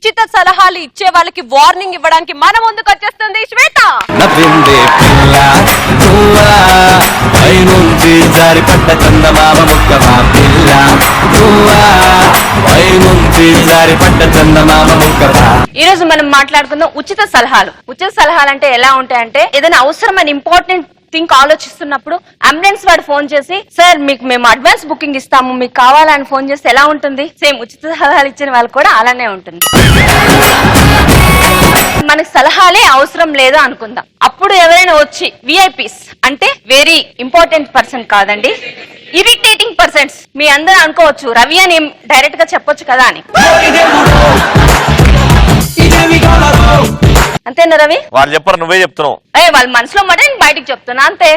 ఉచిత సలహాలు ఇచ్చే వాళ్ళకి వార్నింగ్ ఇవ్వడానికి మన ముందుకు వచ్చేస్తుంది శ్వేత. నవ్విందే పిల్ల నువ్వా పైనుంచి జారిపడ్డ చందమామ ముక్కవా పిల్ల నువ్వా పైనుంచి జారిపడ్డ చందమామ ముక్కవా. ఈ రోజు మనం మాట్లాడుకుందాం ఉచిత సలహాలు. ఉచిత సలహాలు అంటే ఎలా ఉంటాయంటే ఏదైనా అవసరమైన ఇంపార్టెంట్ థింక్ ఆలోచిస్తున్నప్పుడు అంబులెన్స్ వాడు ఫోన్ చేసి సార్ మీకు మేము అడ్వాన్స్ బుకింగ్ ఇస్తాము మీకు కావాలని ఫోన్ చేస్తే ఎలా ఉంటుంది? సేమ్ ఉచిత సలహాలు ఇచ్చిన వాళ్ళు కూడా అలానే ఉంటుంది. మనకి సలహాలే అవసరం లేదు అనుకుందాం. అప్పుడు ఎవరైనా వచ్చి విఐపీస్ అంటే వెరీ ఇంపార్టెంట్ పర్సన్ కాదండి, ఇరిటేటింగ్ పర్సన్స్. మీ అందరూ అనుకోవచ్చు రవి అని డైరెక్ట్ గా చెప్పొచ్చు కదా అని. అంతేనా రవి? వాళ్ళు చెప్పరు, నువ్వే చెప్తున్నావు. వాళ్ళ మనసులో మాట నేను బయటికి చెప్తున్నా అంతే.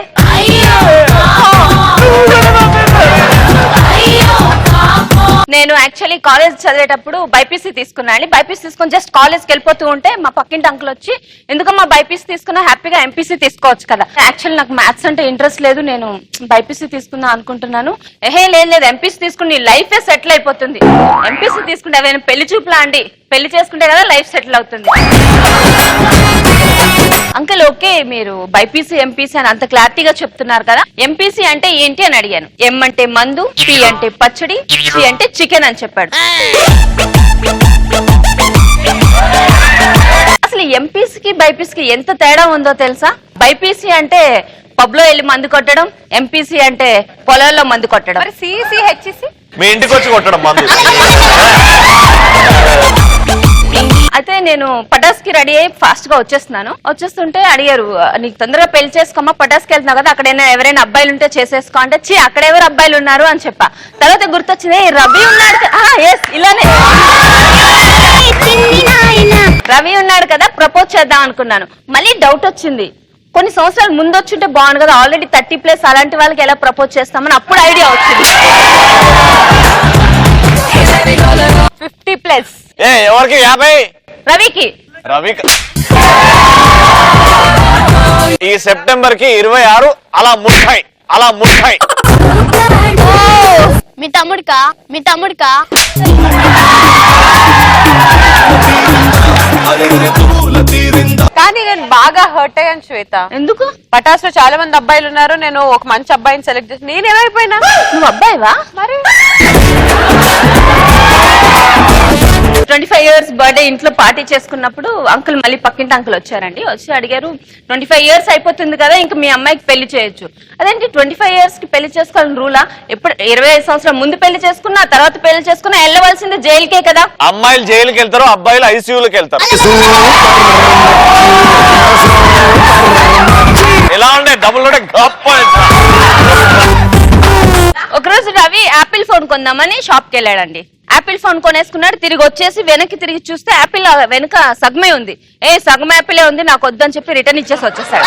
నేను యాక్చువల్లీ కాలేజ్ చదివేటప్పుడు బైపీసీ తీసుకున్నాను. బైపీసీ తీసుకుని జస్ట్ కాలేజ్కి వెళ్ళిపోతూ ఉంటే మా పక్కింటి అంకుల్ వచ్చి ఎందుకమ్మా బైపీసీ తీసుకున్నా హ్యాపీగా ఎంపీసీ తీసుకోవచ్చు కదా. యాక్చువల్లీ నాకు మ్యాథ్స్ అంటే ఇంట్రెస్ట్ లేదు, నేను బైపీసీ తీసుకుందాం అనుకుంటున్నాను. లేదు ఎంపీసీ తీసుకుని నీ లైఫే సెటిల్ అయిపోతుంది. ఎంపీసీ తీసుకుంటే ఏమైనా పెళ్లి చూపులా అండి, పెళ్లి చేసుకుంటే కదా లైఫ్ సెటిల్ అవుతుంది. అంకుల్ ఓకే మీరు బైపీసీ ఎంపీసీ అని అంత క్లారిటీగా చెప్తున్నారు కదా, ఎంపీసీ అంటే ఏంటి అని అడిగాను. ఎం అంటే మందు, పి అంటే పచ్చడి, సి అంటే చికెన్ అని చెప్పాడు. అసలు ఎంపీసీకి బైపీసీకి ఎంత తేడా ఉందో తెలుసా? బైపీసీ అంటే పబ్ లో వెళ్ళి మందు కొట్టడం, ఎంపీసీ అంటే పొలాల్లో మందు కొట్టడం. సిసిహెచ్సి మీ ఇంటికి వచ్చి కొట్టడం మందు. అయితే నేను పటాస్కి రెడీ అయ్యి ఫాస్ట్ గా వచ్చేస్తుంటే అడిగారు నీకు తొందరగా పెళ్లి చేసుకోమా, పటాస్కి వెళ్తున్నావు కదా అక్కడ ఎవరైనా అబ్బాయిలు ఉంటే చేసేసుకో అంటే చీ అక్కడ ఎవరు అబ్బాయిలు ఉన్నారు అని చెప్పా. తర్వాత గుర్తొచ్చింది రవి ఉన్నాడు. ఇలానే రవి ఉన్నాడు కదా ప్రపోజ్ చేద్దాం అనుకున్నాను. మళ్ళీ డౌట్ వచ్చింది, కొన్ని సంవత్సరాలు ముందు వచ్చుంటే బాగుండు కదా, ఆల్రెడీ 30+ అలాంటి వాళ్ళకి ఎలా ప్రపోజ్ చేస్తామని అప్పుడు ఐడియా వచ్చింది. 50+. ఎవరికి 50? రవికి. ఈ సెప్టెంబర్ కి 26 అలా 30. మీ తమ్ముడికా కానీ నేను బాగా హర్ట్ అయ్యాను శ్వేత. ఎందుకు? పటాస్ లో చాలా మంది అబ్బాయిలు ఉన్నారు, నేను ఒక మంచి అబ్బాయిని సెలెక్ట్ చేసి నేనేమైపోయినా. నువ్వు అబ్బాయివా? మరి 25 years బర్త్డే ఇంట్లో పార్టీ చేసుకున్నప్పుడు అంకుల్ మళ్ళీ పక్కింటి అంకుల్ వచ్చారండి. వచ్చి అడిగారు 25 years అయిపోతుంది కదా ఇంకా మీ అమ్మాయికి పెళ్లి చేయొచ్చు. అదేంటి 25 years కి పెళ్లి చేసుకోవాలని రూలా? ఎప్పుడు 25 సంవత్సరాల ముందు పెళ్లి చేసుకున్నా తర్వాత పెళ్లి చేసుకున్నా వెళ్ళవలసింది జైలుకే కదా. అమ్మాయిలు జైలుకి వెళ్తారు, అబ్బాయిలు ఐసీయూలోకి వెళ్తారు. ఎలా ఉండే డబుల్ గొప్ప. ఒకరోజు రవి యాపిల్ ఫోన్ కొందామని షాప్ కి వెళ్ళాడండి. Apple phone కొనేసుకున్నాడు. తిరిగి వచ్చేసి వెనక్కి తిరిగి చూస్తే యాపిల్ వెనుక సగమే ఉంది. సగం యాపిలే ఉంది నాకు వద్దని చెప్పి రిటర్న్ ఇచ్చేసి వచ్చేసాడు.